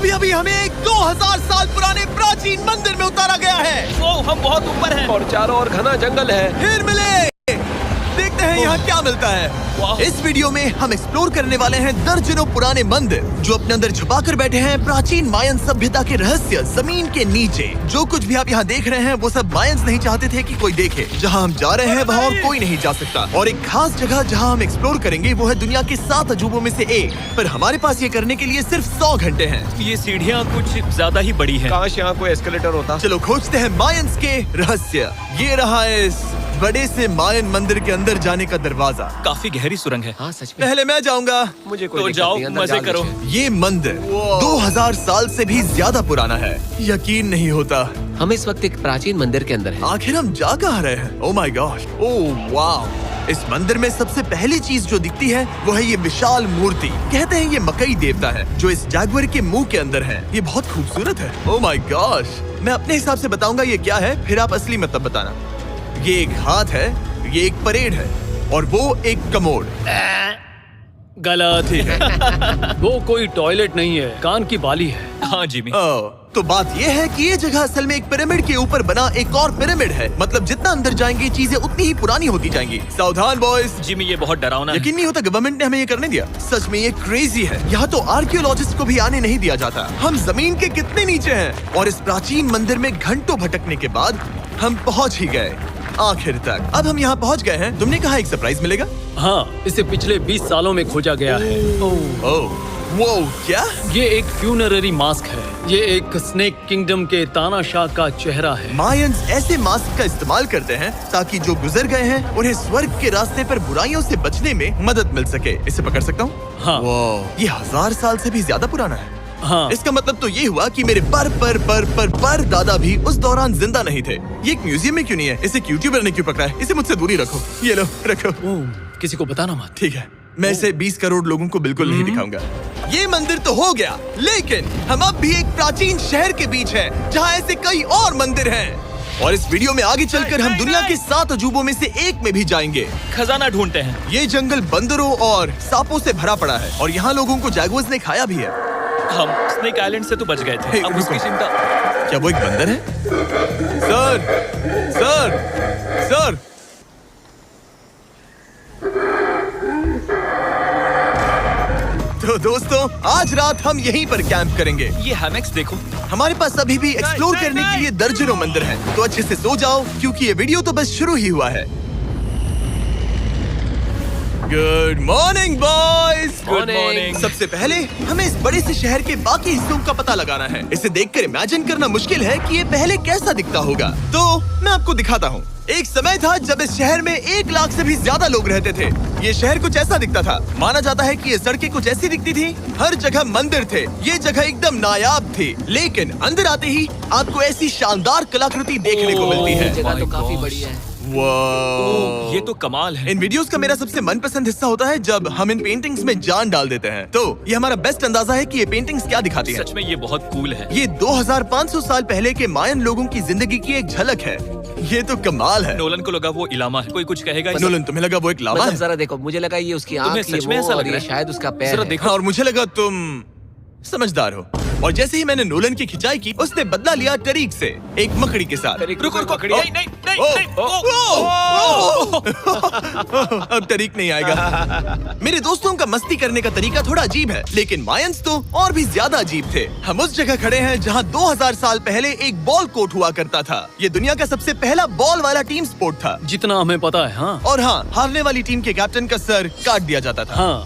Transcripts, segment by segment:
अभी अभी हमें एक 2000 साल पुराने प्राचीन मंदिर में उतारा गया है। ओ, हम बहुत ऊपर हैं। और चारों ओर घना जंगल है। फिर मिले, देखते हैं यहाँ क्या मिलता है। इस वीडियो में हम एक्सप्लोर करने वाले हैं दर्जनों पुराने मंदिर जो अपने अंदर छुपा कर बैठे हैं प्राचीन मायन सभ्यता के रहस्य जमीन के नीचे। जो कुछ भी आप यहाँ देख रहे हैं वो सब मायंस नहीं चाहते थे कि कोई देखे। जहाँ हम जा रहे हैं वहाँ और कोई नहीं जा सकता। और एक खास जगह जहाँ हम एक्सप्लोर करेंगे वो है दुनिया के 7 अजूबों में से एक। पर हमारे पास ये करने के लिए सिर्फ 100 घंटे हैं। ये सीढ़ियाँ कुछ ज्यादा ही बड़ी हैं। काश यहाँ कोई एस्केलेटर होता। चलो खोजते हैं मायंस के रहस्य। ये रहा है इस बड़े से मायन मंदिर के अंदर जाने का दरवाजा। काफी गहरी सुरंग है। हाँ सच में। पहले मैं जाऊंगा। मुझे कोई तो दिक्कत जाओ, नहीं, अंदर मजे जाने करो। दीजिए। ये मंदिर 2000 साल से भी ज्यादा पुराना है। यकीन नहीं होता। हम इस वक्त एक प्राचीन मंदिर के अंदर हैं। आखिर हम जा कहाँ रहे हैं? ओह माय गॉश, ओह वाव। इस मंदिर में सबसे पहली चीज जो दिखती है वो है ये विशाल मूर्ति। कहते हैं ये मकई देवता है जो इस जैगुआर के मुंह के अंदर है। ये बहुत खूबसूरत है। ओह माय गॉश, मैं अपने हिसाब से बताऊंगा ये क्या है, फिर आप असली मतलब बताना। ये एक हाथ है, ये एक परेड है और वो एक कमोड। गलत है। वो कोई टॉयलेट नहीं है, कान की बाली है। हाँ जिमी। तो बात ये है कि ये जगह असल में एक पिरामिड के ऊपर बना एक और पिरामिड है। मतलब जितना अंदर जाएंगे चीजें उतनी ही पुरानी होती जाएंगी। सावधान बॉयज। जिमी ये बहुत डरावना है। यकीन नहीं होता गवर्नमेंट ने हमें ये करने दिया। सच में ये क्रेजी है। यहाँ तो आर्कियोलॉजिस्ट को भी आने नहीं दिया जाता। हम जमीन के कितने नीचे हैं और इस प्राचीन मंदिर में घंटों भटकने के बाद हम पहुँच ही गए आखिर तक। अब हम यहाँ पहुँच गए हैं। तुमने कहा एक सरप्राइज मिलेगा। हाँ, इसे पिछले 20 सालों में खोजा गया है। वो क्या? ये एक फ्यूनररी मास्क है। ये एक स्नेक किंगडम के तानाशाह का चेहरा है। मायंस ऐसे मास्क का इस्तेमाल करते हैं ताकि जो गुजर गए हैं उन्हें स्वर्ग के रास्ते पर बुराइयों से बचने में मदद मिल सके। इसे पकड़ सकता हूँ? हाँ। ये 1000 साल से भी ज्यादा पुराना है। हाँ। इसका मतलब तो ये हुआ कि मेरे पर दादा भी उस दौरान जिंदा नहीं थे। ये एक म्यूजियम में क्यों नहीं है? इसे यूट्यूबर ने क्यों पकड़ा है? इसे मुझसे दूरी रखो। ये लो रखो। किसी को बताना मत। ठीक है, मैं इसे 20 करोड़ लोगों को बिल्कुल नहीं दिखाऊंगा। ये मंदिर तो हो गया, लेकिन हम अब भी एक प्राचीन शहर के बीच हैं, जहाँ ऐसे कई और मंदिर हैं। और इस वीडियो में आगे चलकर हम दुनिया के 7 अजूबों में से एक में भी जाएंगे। खजाना ढूंढते हैं। ये जंगल बंदरों और सांपों से भरा पड़ा है और यहाँ लोगों को जैगुआर्स ने खाया भी है। हम स्नेक आइलैंड से तो बच गए थे। अब उसकी चिंता। क्या वो एक बंदर है? Sir, sir, sir. तो दोस्तों, आज रात हम यहीं पर कैंप करेंगे। ये हैमक्स देखो। हमारे पास अभी भी एक्सप्लोर करने के लिए दर्जनों मंदिर हैं। तो अच्छे से सो जाओ क्योंकि ये वीडियो तो बस शुरू ही हुआ है। Good morning boys. Good morning. सबसे पहले हमें इस बड़े से शहर के बाकी हिस्सों का पता लगाना है। इसे देखकर इमेजिन करना मुश्किल है कि ये पहले कैसा दिखता होगा। तो मैं आपको दिखाता हूँ। एक समय था जब इस शहर में 1 लाख से भी ज्यादा लोग रहते थे। ये शहर कुछ ऐसा दिखता था। माना जाता है कि ये सड़कें कुछ ऐसी दिखती थी। हर जगह मंदिर थे। ये जगह एकदम नायाब थी। लेकिन अंदर आते ही आपको ऐसी शानदार कलाकृति देखने को मिलती है। जगह तो काफी बड़ी है। वाह, ये तो कमाल है। इन वीडियोस का मेरा सबसे मनपसंद हिस्सा होता है जब हम इन पेंटिंग्स में जान डाल देते हैं। तो ये हमारा बेस्ट अंदाजा है कि ये पेंटिंग्स क्या दिखाती हैं। सच में ये बहुत कूल है। ये 2500 साल पहले के मायन लोगों की जिंदगी की एक झलक है। ये तो कमाल है। नोलन को लगा वो इलामा है। कोई कुछ कहेगा? नोलन, तुम्हें लगा वो एक लावा मतलब है? जरा देखो, मुझे लगा ये उसकी तुम्हें आँख, ये सच में ऐसा वो, लग और रहा ये है? शायद उसका पैर जरा है। देखो। और मुझे लगा तुम समझदार हो। और जैसे ही मैंने नोलन की खिंचाई की, उसने बदला लिया टरीक से, एक मकड़ी के साथ। रुको रुको। नहीं नहीं नहीं अब टरीक नहीं आएगा। मेरे दोस्तों का मस्ती करने का तरीका थोड़ा अजीब है, लेकिन मायंस तो और भी ज्यादा अजीब थे। हम उस जगह खड़े हैं जहां 2000 साल पहले एक बॉल कोर्ट हुआ करता था। ये दुनिया का सबसे पहला बॉल वाला टीम स्पोर्ट था। जितना हमें पता है। हाँ। और हाँ, हारने वाली टीम के कैप्टन का सर काट दिया जाता था। हाँ।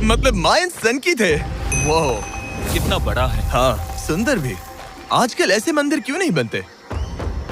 मतलब मायंस सन की थे। वो कितना बड़ा है। हाँ, सुंदर भी। आजकल ऐसे मंदिर क्यों नहीं बनते?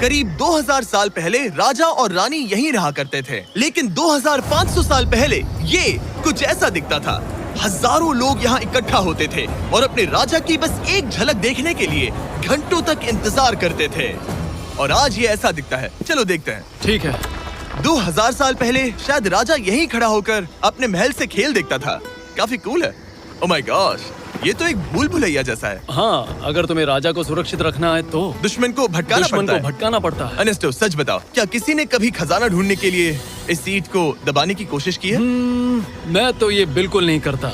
करीब 2000 साल पहले राजा और रानी यहीं रहा करते थे, लेकिन 2500 साल पहले ये कुछ ऐसा दिखता था। हजारों लोग यहाँ इकट्ठा होते थे और अपने राजा की बस एक झलक देखने के लिए घंटों तक इंतजार करते थे। और आज ये ऐसा दिखता है। चलो देखते हैं। ठीक है। 2000 साल पहले शायद राजा यहीं खड़ा होकर अपने महल से खेल देखता था। काफी कूल है। ओह माय गॉश, ये तो एक भूल भुलैया जैसा है। हाँ, अगर तुम्हें राजा को सुरक्षित रखना है तो दुश्मन को भटकाना दुश्मन पड़ता को है। भटकाना पड़ता है। अनेस्टो, सच बताओ, क्या किसी ने कभी खजाना ढूंढने के लिए इस सीट को दबाने की कोशिश की है? मैं तो ये बिल्कुल नहीं करता।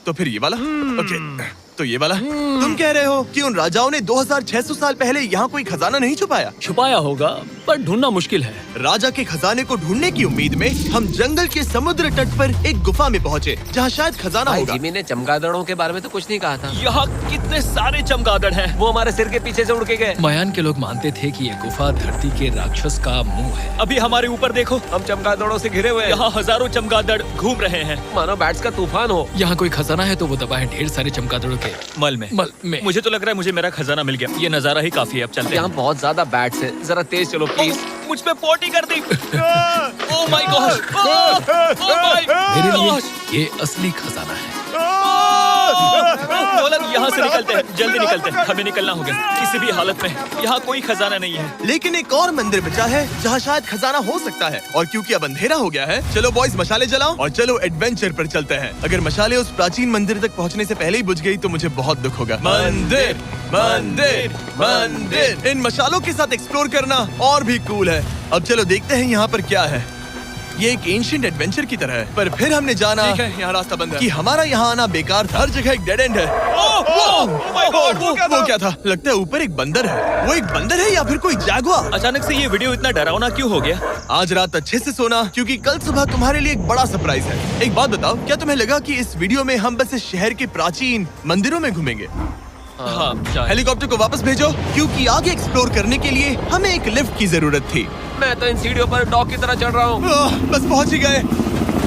तो फिर ये वाला? ओके, तो ये वाला? तुम कह रहे हो कि उन राजाओं ने 2600 साल पहले यहाँ कोई खजाना नहीं छुपाया? छुपाया होगा, पर ढूंढना मुश्किल है। राजा के खजाने को ढूंढने की उम्मीद में हम जंगल के समुद्र तट पर एक गुफा में पहुँचे, जहाँ शायद खजाना भाई होगा। जिमी ने चमगादड़ों के बारे में तो कुछ नहीं कहा था। यहाँ कितने सारे चमगादड़ हैं। वो हमारे सिर के पीछे से उड़ के गए। मायान के लोग मानते थे कि ये गुफा धरती के राक्षस का मुंह है। अभी हमारे ऊपर देखो, हम चमगादड़ों से घिरे हुए हैं। यहाँ हजारों चमगादड़ घूम रहे हैं। मानो बैट्स का तूफान हो। यहाँ कोई खजाना है तो वो दबा है ढेर सारे चमगादड़ों के मल में। मुझे तो लग रहा है मुझे मेरा खजाना मिल गया। ये नजारा ही काफी है। अब चलते यहाँ हैं। बहुत ज्यादा बैट्स है, जरा तेज चलो प्लीज। मुझ पे पोटी कर दी। ओह माय गॉश, मेरे लिए ये असली खजाना है। नोलन, यहाँ से निकलते हैं, जल्दी निकलते हैं, हमें निकलना होगा किसी भी हालत में। यहाँ कोई खजाना नहीं है। लेकिन एक और मंदिर बचा है जहाँ शायद खजाना हो सकता है, और क्योंकि अब अंधेरा हो गया है, चलो बॉयज मशाले जलाओ और चलो एडवेंचर पर चलते हैं। अगर मशाले उस प्राचीन मंदिर तक पहुँचने से पहले ही बुझ गई तो मुझे बहुत दुख होगा। मंदिर, मंदिर, मंदिर। इन मशालों के साथ एक्सप्लोर करना और भी कूल है। अब चलो देखते हैं यहाँ पर क्या है। ये एक एंशिएंट एडवेंचर की तरह है, पर फिर हमने जाना ठीक है, यहाँ रास्ता बंद है। कि हमारा यहाँ आना बेकार था। हर जगह एक डेड एंड है। वो क्या था? लगता है ऊपर एक बंदर है। वो एक बंदर है या फिर कोई जैगुआर? अचानक से ये वीडियो इतना डरावना क्यों हो गया? आज रात अच्छे से सोना, क्योंकि कल सुबह तुम्हारे लिए एक बड़ा सरप्राइज है। एक बात बताओ, क्या तुम्हें लगा कि इस वीडियो में हम बस इस शहर के प्राचीन मंदिरों में घूमेंगे? हाँ, शायद। हेलीकॉप्टर को वापस भेजो, क्योंकि आगे एक्सप्लोर करने के लिए हमें एक लिफ्ट की जरूरत थी। मैं तो इन सीढ़ियों पर डॉग की तरह चढ़ रहा हूँ। बस पहुंच ही गए।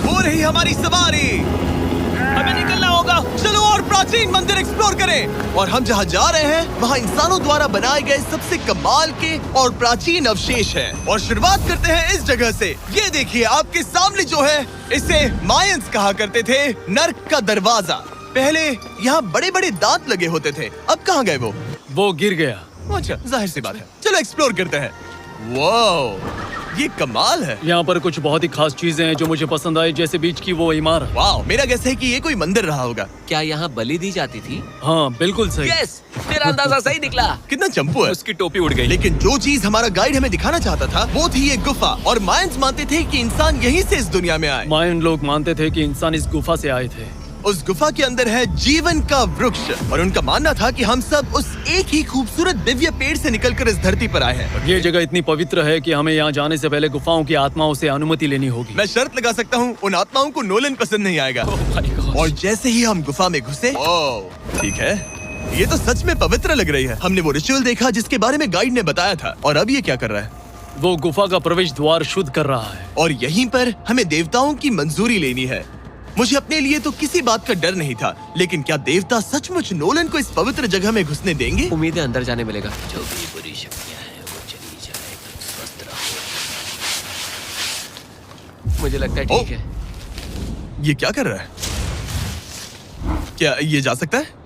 हो रही हमारी सवारी। हमें निकलना होगा। चलो और प्राचीन मंदिर एक्सप्लोर करें। और हम जहाँ जा रहे हैं वहाँ इंसानों द्वारा बनाए गए सबसे कमाल के और प्राचीन अवशेष हैं। और शुरुआत करते हैं इस जगह से। ये देखिए आपके सामने जो है, इसे मायंस कहा करते थे नर्क का दरवाजा। पहले यहाँ बड़े बड़े दांत लगे होते थे, अब कहाँ गए वो गिर गया। अच्छा, जाहिर सी बात है। चलो एक्सप्लोर करते हैं। वाओ, ये कमाल है। यहाँ पर कुछ बहुत ही खास चीजें हैं जो मुझे पसंद आई, जैसे बीच की वो इमारत। वाओ, मेरा गेस है कि ये कोई मंदिर रहा होगा। क्या यहाँ बलि दी जाती थी? हाँ, बिल्कुल सही। यस, मेरा अंदाजा सही निकला। कितना चंपू है। उसकी टोपी उड़ गई। लेकिन जो चीज हमारा गाइड हमें दिखाना चाहता था वो थी ये गुफा। और मायंस मानते थे कि इंसान यहीं से इस दुनिया में आए। मायन लोग मानते थे कि इंसान इस गुफा से आए थे। उस गुफा के अंदर है जीवन का वृक्ष, और उनका मानना था कि हम सब उस एक ही खूबसूरत दिव्य पेड़ से निकलकर इस धरती पर आए हैं। ये जगह इतनी पवित्र है कि हमें यहाँ जाने से पहले गुफाओं की आत्माओं से अनुमति लेनी होगी। मैं शर्त लगा सकता हूँ उन आत्माओं को नोलन पसंद नहीं आएगा। Oh my gosh. और जैसे ही हम गुफा में घुसे, ठीक है, ये तो सच में पवित्र लग रही है। हमने वो रिचुअल देखा जिसके बारे में गाइड ने बताया था। और अब ये क्या कर रहा है? वो गुफा का प्रवेश द्वार शुद्ध कर रहा है। और यहीं पर हमें देवताओं की मंजूरी लेनी है। मुझे अपने लिए तो किसी बात का डर नहीं था, लेकिन क्या देवता सचमुच नोलन को इस पवित्र जगह में घुसने देंगे? उम्मीद है अंदर जाने मिलेगा। जो भी बुरी शक्तियाँ हैं वो चली जाए, तुम स्वस्थ रहो। मुझे लगता है ठीक है। ये क्या कर रहा है? क्या ये जा सकता है?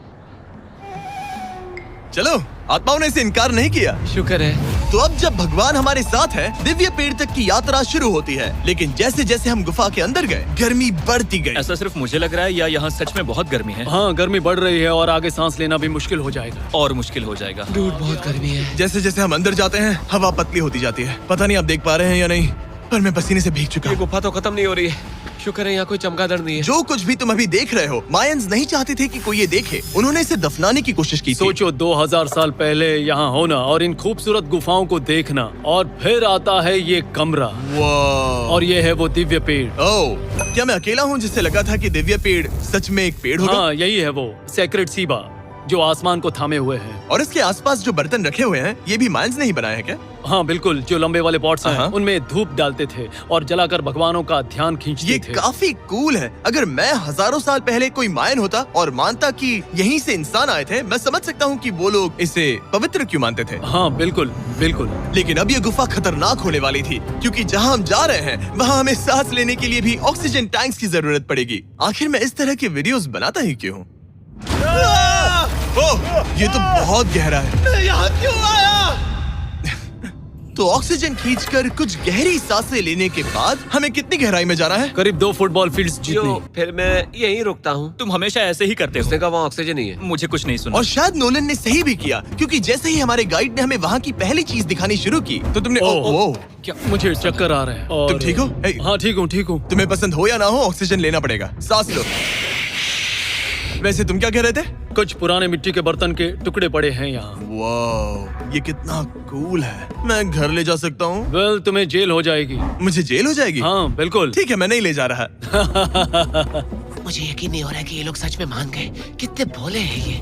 चलो, आत्माओं ने इसे इनकार नहीं किया। शुक्र है। तो अब जब भगवान हमारे साथ है, दिव्य पेड़ तक की यात्रा शुरू होती है। लेकिन जैसे जैसे हम गुफा के अंदर गए, गर्मी बढ़ती गई। ऐसा सिर्फ मुझे लग रहा है या यहाँ सच में बहुत गर्मी है? हाँ, गर्मी बढ़ रही है और आगे सांस लेना भी मुश्किल हो जाएगा। और मुश्किल हो जाएगा। डूड, बहुत गर्मी है। जैसे जैसे हम अंदर जाते हैं, हवा पतली होती जाती है। पता नहीं आप देख पा रहे हैं या नहीं, पर मैं पसीने से भीग चुका ये हूँ। गुफा तो खत्म नहीं हो रही है। शुक्र है यहाँ कोई चमगादड़ नहीं है। जो कुछ भी तुम अभी देख रहे हो, मायंस नहीं चाहते थे कि कोई ये देखे। उन्होंने इसे दफनाने की कोशिश की थी। सोचो 2000 साल पहले यहाँ होना और इन खूबसूरत गुफाओं को देखना, और फिर आता है ये कमरा, वाह। और ये है वो दिव्य पेड़। ओह, क्या मैं अकेला हूँ जिससे लगा था कि दिव्य पेड़ सच में एक पेड़ होगा? हाँ, यही है वो सेक्रेड सीबा जो आसमान को थामे हुए है। और इसके आसपास जो बर्तन रखे हुए हैं, ये भी मायंस ने ही बनाए हैं क्या? हाँ बिल्कुल, जो लंबे वाले पॉट्स हैं हाँ। उनमें धूप डालते थे और जलाकर भगवानों का ध्यान खींचते ये थे। काफी कूल है। अगर मैं हजारों साल पहले कोई मायन होता और मानता कि यहीं से इंसान आए थे, मैं समझ सकता हूँ कि वो लोग इसे पवित्र क्यों मानते थे। हाँ बिल्कुल बिल्कुल। लेकिन अब ये गुफा खतरनाक होने वाली थी, क्योंकि जहाँ हम जा रहे हैं वहाँ हमें सांस लेने के लिए भी ऑक्सीजन टैंक्स की जरूरत पड़ेगी। आखिर मैं इस तरह के वीडियोस बनाता ही क्यों हूँ? ओह, ये तो बहुत गहरा है। मैं यहाँ क्यों आया? तो ऑक्सीजन खींचकर कुछ गहरी सांसें लेने के बाद हमें कितनी गहराई में जाना है? करीब 2 फुटबॉल फील्ड्स जो जितनी। फिर मैं यहीं रुकता हूँ। तुम हमेशा ऐसे ही करते उसने हो। कहा वहाँ ऑक्सीजन ही है। मुझे कुछ नहीं सुना। और शायद नोलन ने सही भी किया, क्योंकि जैसे ही हमारे गाइड ने हमें वहाँ की पहली चीज दिखानी शुरू की तो तुमने क्या मुझे चक्कर आ रहे हैं? और तुम ठीक हो? ए, हाँ ठीक हूँ। तुम्हें पसंद हो या ना हो, ऑक्सीजन लेना पड़ेगा। सांस लो। वैसे तुम क्या कह रहे थे? कुछ पुराने मिट्टी के बर्तन के टुकड़े पड़े हैं यहाँ। वाह, ये कितना कूल है। मैं घर ले जा सकता हूँ? वेल तुम्हें जेल हो जाएगी। मुझे जेल हो जाएगी? हाँ बिल्कुल। ठीक है, मैं नहीं ले जा रहा। मुझे यकीन नहीं हो रहा है कि ये लोग सच में मान गए। कितने भोले हैं ये।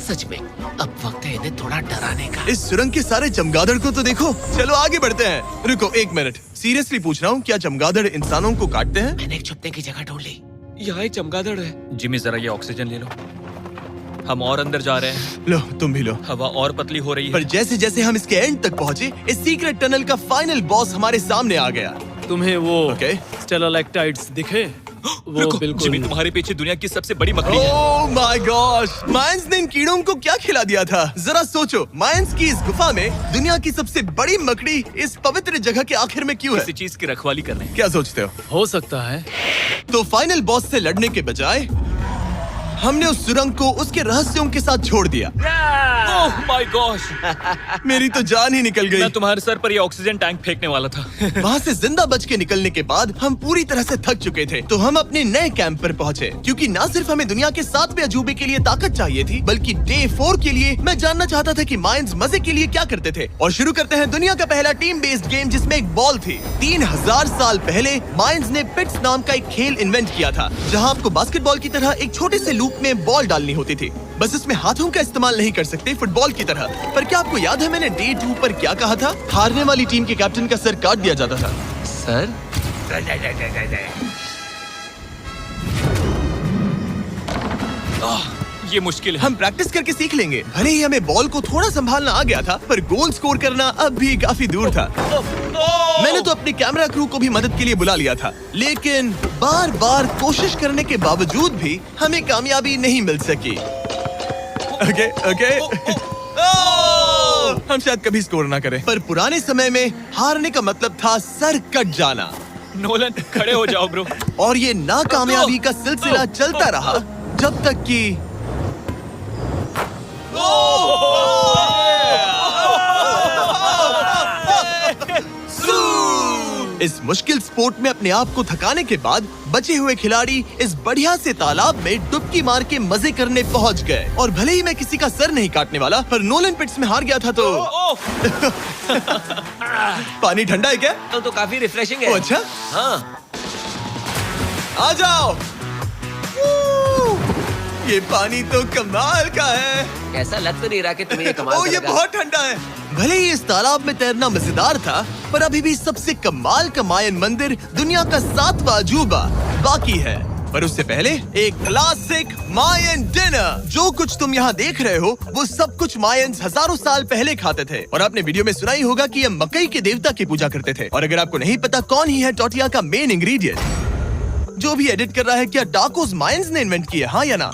सच में अब वक्त है इन्हें थोड़ा डराने का। इस सुरंग के सारे चमगादड़ को तो देखो। चलो आगे बढ़ते हैं। रुको 1 मिनट, सीरियसली पूछ रहा हूँ, क्या चमगादड़ इंसानों को काटते हैं? मैंने एक छुपने की जगह ढूंढ ली। यहाँ एक चमगादड़ है। जिमी जरा ये ऑक्सीजन ले लो। हम और अंदर जा रहे हैं। लो तुम भी लो। हवा और पतली हो रही पर है। जैसे जैसे हम इसके एंड तक पहुँचे, इस सीक्रेट टनल का फाइनल बॉस हमारे सामने आ गया। तुम्हें वो ओके। स्टेलाक्टाइट्स दिखे? वो रुको, बिल्कुल। जिमी तुम्हारे पीछे दुनिया की सबसे बड़ी मकड़ी है। ओह माय गॉश, मायंस ने इन कीड़ों को क्या खिला दिया था? जरा सोचो, मायंस की इस गुफा में दुनिया की सबसे बड़ी मकड़ी इस पवित्र जगह के आखिर में क्यों है? किसी चीज की रखवाली कर रहे हैं। क्या सोचते हो सकता है। तो फाइनल बॉस से लड़ने के बजाय हमने उस सुरंग को उसके रहस्यों के साथ छोड़ दिया। ओह माय गॉश, मेरी तो जान ही निकल गई। मैं तुम्हारे सर पर ये ऑक्सीजन टैंक फेंकने वाला था। वहाँ से जिंदा बच के निकलने के बाद हम पूरी तरह से थक चुके थे, तो हम अपने नए कैंप पर पहुँचे। क्योंकि न सिर्फ हमें दुनिया के 7वें अजूबे के लिए ताकत चाहिए थी, बल्कि डे 4 के लिए मैं जानना चाहता था कि मायंस मजे के लिए क्या करते थे। और शुरू करते हैं दुनिया का पहला टीम बेस्ड गेम, जिसमें एक बॉल थी। 3000 साल पहले मायंस ने पिट्स नाम का एक खेल इन्वेंट किया था, जहाँ आपको बास्केटबॉल की तरह एक छोटे से लूप में बॉल डालनी होती थी। बस इसमें हाथों का इस्तेमाल नहीं कर सकते फुटबॉल की तरह। पर क्या आपको याद है मैंने डे 2 पर क्या कहा था? हारने वाली टीम के कैप्टन का सर काट दिया जाता था। सर ये मुश्किल है। हम प्रैक्टिस करके सीख लेंगे। भले ही हमें बॉल को थोड़ा संभालना आ गया था, पर गोल स्कोर करना अब भी काफी दूर था। मैंने तो अपने कैमरा क्रू को भी मदद के लिए बुला लिया था, लेकिन बार बार कोशिश करने के बावजूद भी हमें कामयाबी नहीं मिल सकी। ओके हम शायद कभी स्कोर ना करें, पर पुराने समय में हारने का मतलब था सर कट जाना। नोलन खड़े हो जाओ ब्रो। और ये नाकामयाबी का सिलसिला चलता रहा जब तक कि इस मुश्किल स्पोर्ट में अपने आप को थकाने के बाद बचे हुए खिलाड़ी इस बढ़िया से तालाब में डुबकी मार के मजे करने पहुंच गए। और भले ही मैं किसी का सर नहीं काटने वाला, पर नोलन पिट्स में हार गया था तो पानी ठंडा है क्या? तो काफी रिफ्रेशिंग ओ, है। अच्छा हाँ, आ जाओ। ये पानी तो कमाल का है। ऐसा लग तो नहीं रहा कि तुम्हें ये कमाल ओ, ये करेगा। बहुत ठंडा है। भले ही इस तालाब में तैरना मजेदार था, पर अभी भी सबसे कमाल का मायन मंदिर दुनिया का 7वां अजूबा बाकी है। पर उससे पहले एक क्लासिक मायन डिनर। जो कुछ तुम यहाँ देख रहे हो, वो सब कुछ मायंस हजारों साल पहले खाते थे। और आपने वीडियो में सुना ही होगा कि ये मकई के देवता की पूजा करते थे। और अगर आपको नहीं पता कौन ही है टोटिया का मेन इंग्रेडिएंट, जो भी एडिट कर रहा है, क्या टाकोस मायंस ने इन्वेंट किए? हाँ या ना?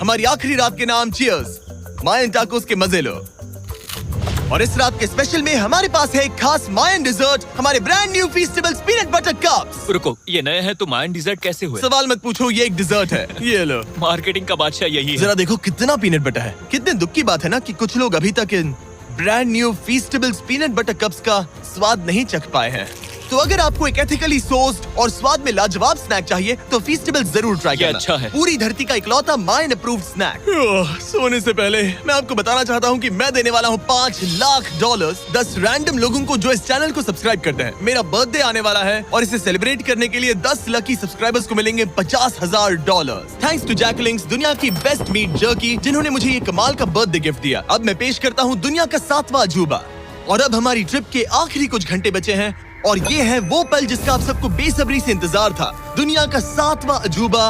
हमारी आखिरी रात के नाम चीयर्स, मायन टाकोस के मजे लो। और इस रात के स्पेशल में हमारे पास है एक खास मायन डिजर्ट, हमारे brand new Feastables peanut butter cups. रुको, ये नए हैं तो मायन डिजर्ट कैसे हुए? सवाल मत पूछो, ये एक डिजर्ट है। ये लो। मार्केटिंग का बादशाह यही है। जरा देखो कितना पीनट बटर है। कितने दुख की बात है ना कि कुछ लोग अभी तक इन brand new Feastables peanut butter cups का स्वाद नहीं चख पाए हैं। तो अगर आपको एक एथिकली सोर्स्ड और स्वाद में लाजवाब स्नैक चाहिए, तो फीस्टेबल जरूर ट्राई ये करना। अच्छा है। पूरी धरती का इकलौता मायन अप्रूव्ड स्नैक। सोने से पहले मैं आपको बताना चाहता हूँ कि मैं देने वाला हूँ $5 लाख 10 रैंडम लोगों को जो इस चैनल को सब्सक्राइब करते हैं। मेरा बर्थडे आने वाला है और इसे सेलिब्रेट करने के लिए 10 लकी सब्सक्राइबर्स को मिलेंगे $50,000। थैंक्स टू जैकलिंग्स, दुनिया की बेस्ट मीट जर्की, जिन्होंने मुझे ये कमाल का बर्थडे गिफ्ट दिया। अब मैं पेश करता हूँ दुनिया का 7वां अजूबा। और अब हमारी ट्रिप के आखिरी कुछ घंटे बचे हैं, और ये है वो पल जिसका आप सबको बेसब्री से इंतजार था। दुनिया का 7वां अजूबा,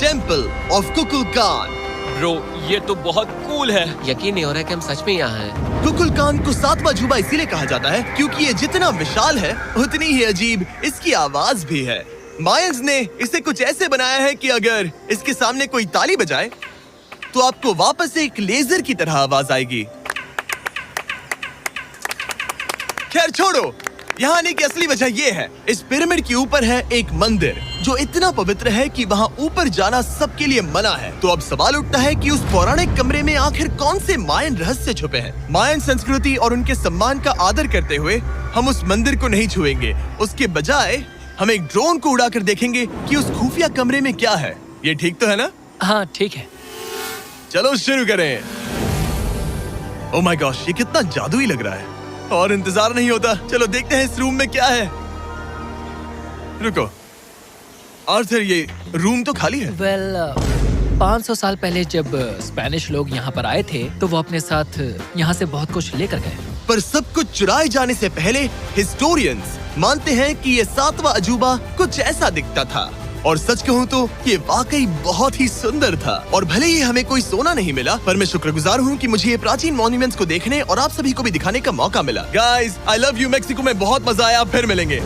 टेम्पल ऑफ कुकुलकान। ब्रो, ये तो बहुत कूल है। यकीन नहीं हो रहा है कि हम सच में यहाँ हैं। कुकुलकान को 7वां अजूबा इसीलिए कहा जाता है क्योंकि ये जितना विशाल है, उतनी ही अजीब इसकी आवाज भी है। मायंस ने इसे कुछ ऐसे बनाया है कि अगर इसके सामने कोई ताली बजाए, तो आपको वापस एक लेजर की तरह आवाज आएगी। खैर छोड़ो, यहाँ आने की असली वजह ये है, इस पिरामिड के ऊपर है एक मंदिर जो इतना पवित्र है कि वहाँ ऊपर जाना सबके लिए मना है। तो अब सवाल उठता है कि उस पौराणिक कमरे में आखिर कौन से मायन रहस्य छुपे हैं। मायन संस्कृति और उनके सम्मान का आदर करते हुए हम उस मंदिर को नहीं छुएंगे, उसके बजाय हम एक ड्रोन को उड़ाकर देखेंगे कि उस खुफिया कमरे में क्या है। ये ठीक तो है ना? हाँ ठीक है। चलो शुरू करें। ओह माय गॉश, ये कितना जादुई लग रहा है और इंतजार नहीं होता। चलो देखते हैं इस रूम में क्या है। रुको आर्थर, ये रूम तो खाली है। वेल 500 साल पहले जब स्पेनिश लोग यहाँ पर आए थे तो वो अपने साथ यहाँ से बहुत कुछ लेकर गए। पर सब कुछ चुराए जाने से पहले हिस्टोरियंस मानते हैं कि ये 7वां अजूबा कुछ ऐसा दिखता था। और सच कहूँ तो ये वाकई बहुत ही सुंदर था। और भले ही हमें कोई सोना नहीं मिला, पर मैं शुक्रगुजार हूँ कि मुझे ये प्राचीन मॉन्यूमेंट्स को देखने और आप सभी को भी दिखाने का मौका मिला। Guys, I love you. Mexico में बहुत मजा आया, फिर मिलेंगे।